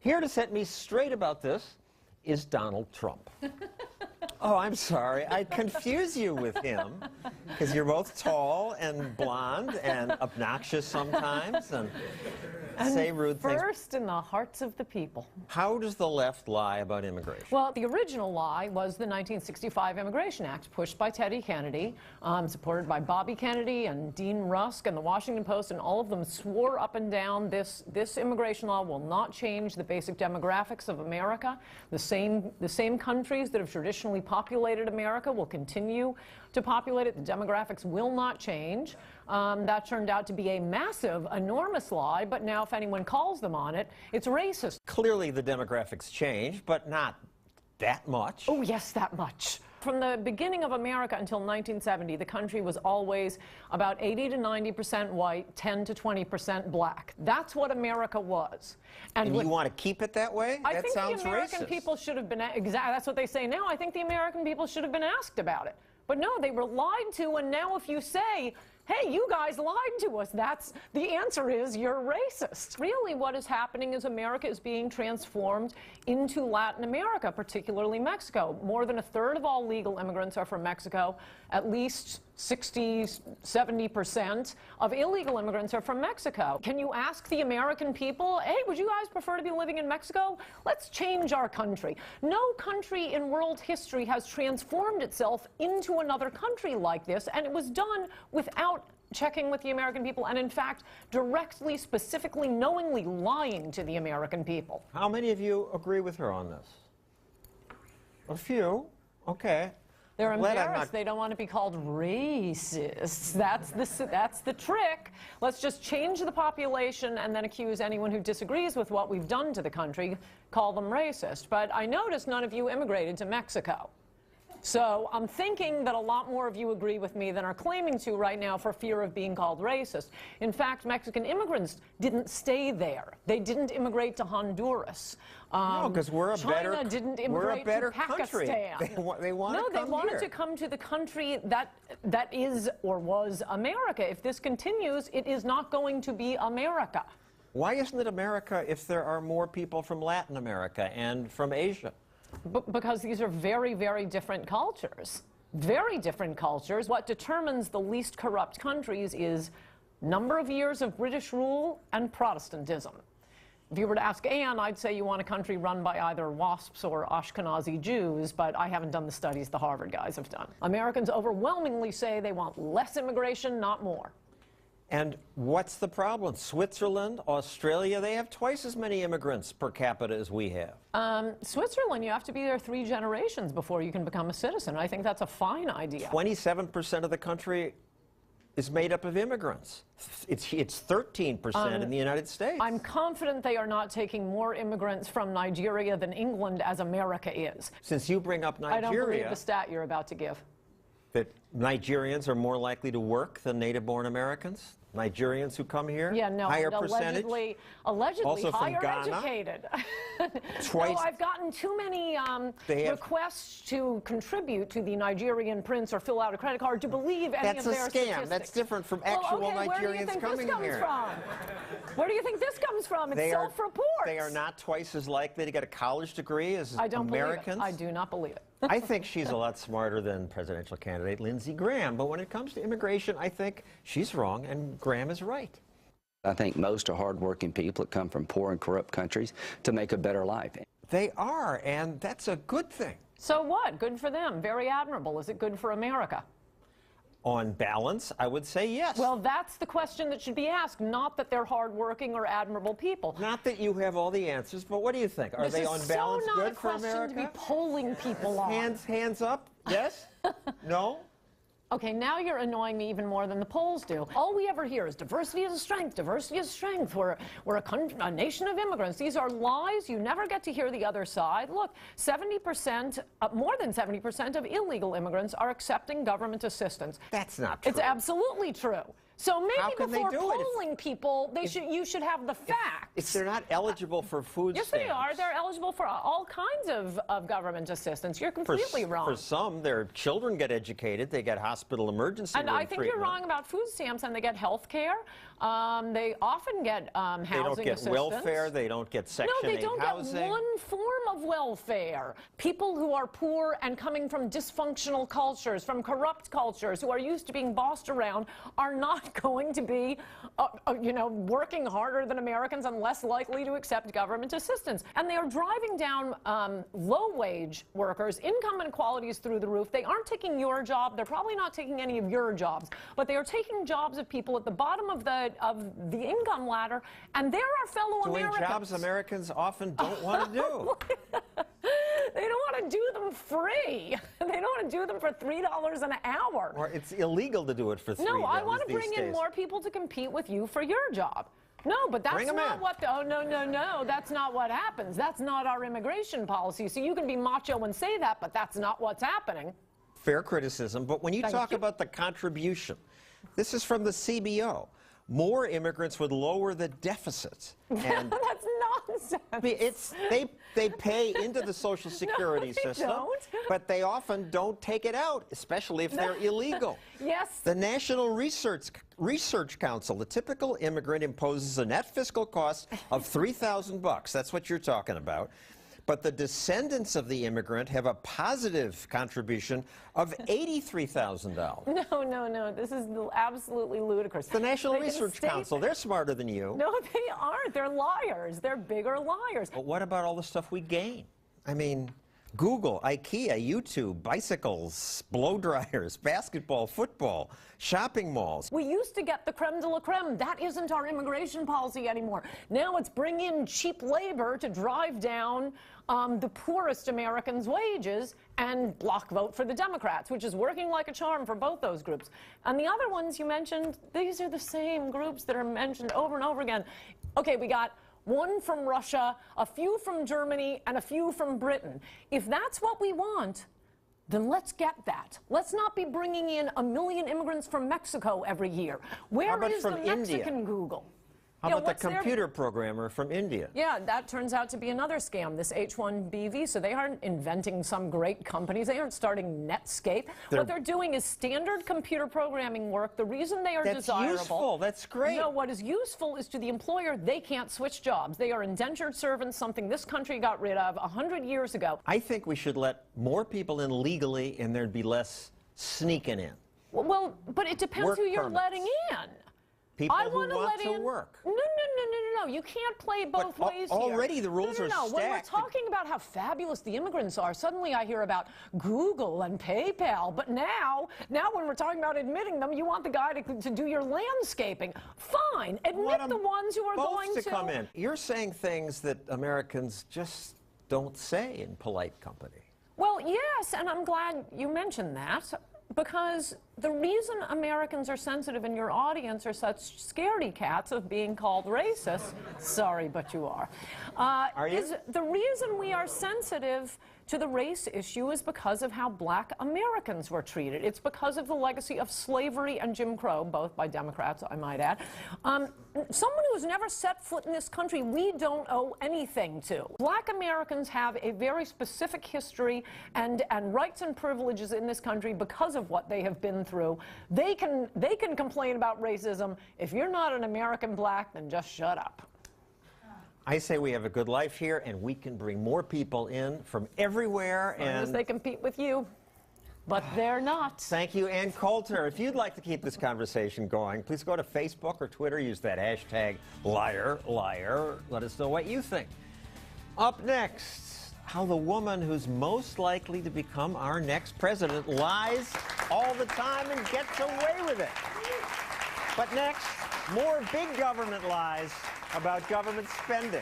Here to set me straight about this is Donald Trump. Oh, I'm sorry. I confuse you with him because you're both tall and blonde and obnoxious sometimes and say rude things. First in the hearts of the people. How does the left lie about immigration? Well, the original lie was the 1965 Immigration Act, pushed by Teddy Kennedy, supported by Bobby Kennedy and Dean Rusk and the Washington Post, and all of them swore up and down this immigration law will not change the basic demographics of America. The same countries that have traditionally populated America will continue to populate it. The demographics will not change. That turned out to be a massive, enormous lie, but now if anyone calls them on it, it's racist. Clearly the demographics changed, but not that much. Oh, yes, that much. From the beginning of America until 1970, the country was always about 80 to 90% white, 10 to 20% black. That's what America was. And you want to keep it that way? I that think sounds the American racist. people should have been, exactly, that's what they say now. I think the American people should have been asked about it. But no, they were lied to, and now if you say, hey, you guys lied to us, the answer is you're racist. Really what is happening is America is being transformed into Latin America, particularly Mexico. More than a third of all legal immigrants are from Mexico. At least 60, 70% of illegal immigrants are from Mexico. Can you ask the American people, hey, would you guys prefer to be living in Mexico? Let's change our country. No country in world history has transformed itself into another country like this, and it was done without checking with the American people and, in fact, directly, specifically, knowingly lying to the American people. How many of you agree with her on this? A few. Okay. They're embarrassed. They don't want to be called racists. That's the trick. Let's just change the population and then accuse anyone who disagrees with what we've done to the country, call them racist. But I noticed none of you immigrated to Mexico. So I'm thinking that a lot more of you agree with me than are claiming to right now for fear of being called racist. In fact, Mexican immigrants didn't stay there. They didn't immigrate to Honduras. No, because we're a China didn't immigrate to country. Pakistan. They want no, to come they wanted here. to come to the country that is or was America. If this continues, it is not going to be America. Why isn't it America if there are more people from Latin America and from Asia? Because these are very, very different cultures. Very different cultures. What determines the least corrupt countries is number of years of British rule and Protestantism. If you were to ask Anne, I'd say you want a country run by either WASPs or Ashkenazi Jews, but I haven't done the studies the Harvard guys have done. Americans overwhelmingly say they want less immigration, not more. And what's the problem? Switzerland, Australia, they have twice as many immigrants per capita as we have. Switzerland, you have to be there 3 generations before you can become a citizen. I think that's a fine idea. 27% of the country is made up of immigrants. It's 13% in the United States. I'm confident they are not taking more immigrants from Nigeria than England as America is. Since you bring up Nigeria... I don't believe the stat you're about to give. That Nigerians are more likely to work than native-born Americans? Nigerians who come here? Yeah, no, higher percentage? Allegedly also from higher Ghana? Educated. Twice. No, I've gotten too many requests to contribute to the Nigerian prince or fill out a credit card to believe any of their statistics. That's a scam. That's different from actual Nigerians coming here. Where do you think this comes from? It's self-reports. They are not twice as likely to get a college degree as Americans. I don't believe it. I do not believe it. I think she's a lot smarter than presidential candidate Lindsey Graham, but when it comes to immigration, I think she's wrong and Graham is right. I think most are hardworking people that come from poor and corrupt countries to make a better life. They are, and that's a good thing. So what? Good for them. Very admirable. Is it good for America? On balance, I would say yes. Well, that's the question that should be asked, not that they're hardworking or admirable people. Not that you have all the answers, but what do you think? Are they on balance good for America? This is so not a question to be polling people on. Hands up? Yes? No? Okay, now you're annoying me even more than the polls do. All we ever hear is diversity is a strength, diversity is strength. We're a nation of immigrants. These are lies. You never get to hear the other side. Look, 70%, more than 70% of illegal immigrants are accepting government assistance. That's not true. It's absolutely true. So maybe before polling people, you should have the facts. If they're not eligible for food stamps. Yes, they are. They're eligible for all kinds of government assistance. You're completely wrong. For some, their children get educated. They get hospital emergency room treatment. And I think you're wrong about food stamps, and they get health care. They often get housing assistance. They don't get welfare. They don't get Section 8 housing. No, they don't get one form of welfare. People who are poor and coming from dysfunctional cultures, from corrupt cultures, who are used to being bossed around, are not going to be, working harder than Americans and less likely to accept government assistance. And they are driving down low-wage workers. Income inequality is through the roof. They aren't taking your job. They're probably not taking any of your jobs, but they are taking jobs of people at the bottom of the income ladder, and they're our fellow Americans. Doing jobs Americans often don't want to do. They don't want to do them free. They don't want to do them for $3 an hour. Or it's illegal to do it for $3 No, I want to bring in more people to compete with you for your job. No, but that's not what oh, no, that's not what happens. That's not our immigration policy. So you can be macho and say that, but that's not what's happening. Fair criticism, but when you talk about the contribution, this is from the CBO. More immigrants would lower the deficit. And that's nonsense. They pay into the Social Security system, but they often don't take it out, especially if they're illegal. Yes. The National Research Council, the typical immigrant imposes a net fiscal cost of $3,000. That's what you're talking about. But the descendants of the immigrant have a positive contribution of $83,000. No. This is absolutely ludicrous. The National Research Council, they're smarter than you. No, they aren't. They're liars. They're bigger liars. But what about all the stuff we gain? I mean, Google, IKEA, YouTube, bicycles, blow dryers, basketball, football, shopping malls. We used to get the creme de la creme. That isn't our immigration policy anymore. Now it's bring in cheap labor to drive down the poorest Americans' wages and block vote for the Democrats, which is working like a charm for both those groups. And the other ones you mentioned, these are the same groups that are mentioned over and over again. Okay, we got one from Russia, a few from Germany, and a few from Britain. If that's what we want, then let's get that. Let's not be bringing in 1 million immigrants from Mexico every year. Where is the Mexican Google? How about the computer programmer from India? Yeah, that turns out to be another scam, this H-1B visa. They aren't inventing some great companies. They aren't starting Netscape. What they're doing is standard computer programming work. The reason they are desirable... That's useful. That's great. No, what is useful is to the employer, they can't switch jobs. They are indentured servants, something this country got rid of 100 years ago. I think we should let more people in legally, and there'd be less sneaking in. Well, but it depends who you're letting in. People who want to work. No. You can't play both ways here. Already the rules are stacked. When we're talking about how fabulous the immigrants are, suddenly I hear about Google and PayPal. But now when we're talking about admitting them, you want the guy to do your landscaping. Fine, admit the ones who are going to come in. You're saying things that Americans just don't say in polite company. Well, yes, and I'm glad you mentioned that. Because the reason Americans are sensitive and your audience are such scaredy cats of being called racist, sorry, but you are you? The reason we are sensitive to the race issue is because of how black Americans were treated. It's because of the legacy of slavery and Jim Crow, both by Democrats, I might add. Someone who's never set foot in this country, we don't owe anything to. Black Americans have a very specific history and rights and privileges in this country because of what they have been through. They can complain about racism. If you're not an American black, then just shut up. I say we have a good life here, and we can bring more people in from everywhere. As long as they compete with you. But they're not. Thank you, Ann Coulter. If you'd like to keep this conversation going, please go to Facebook or Twitter. Use that hashtag #LiarLiar. Let us know what you think. Up next, how the woman who's most likely to become our next president lies all the time and gets away with it. But next, more big government lies about government spending.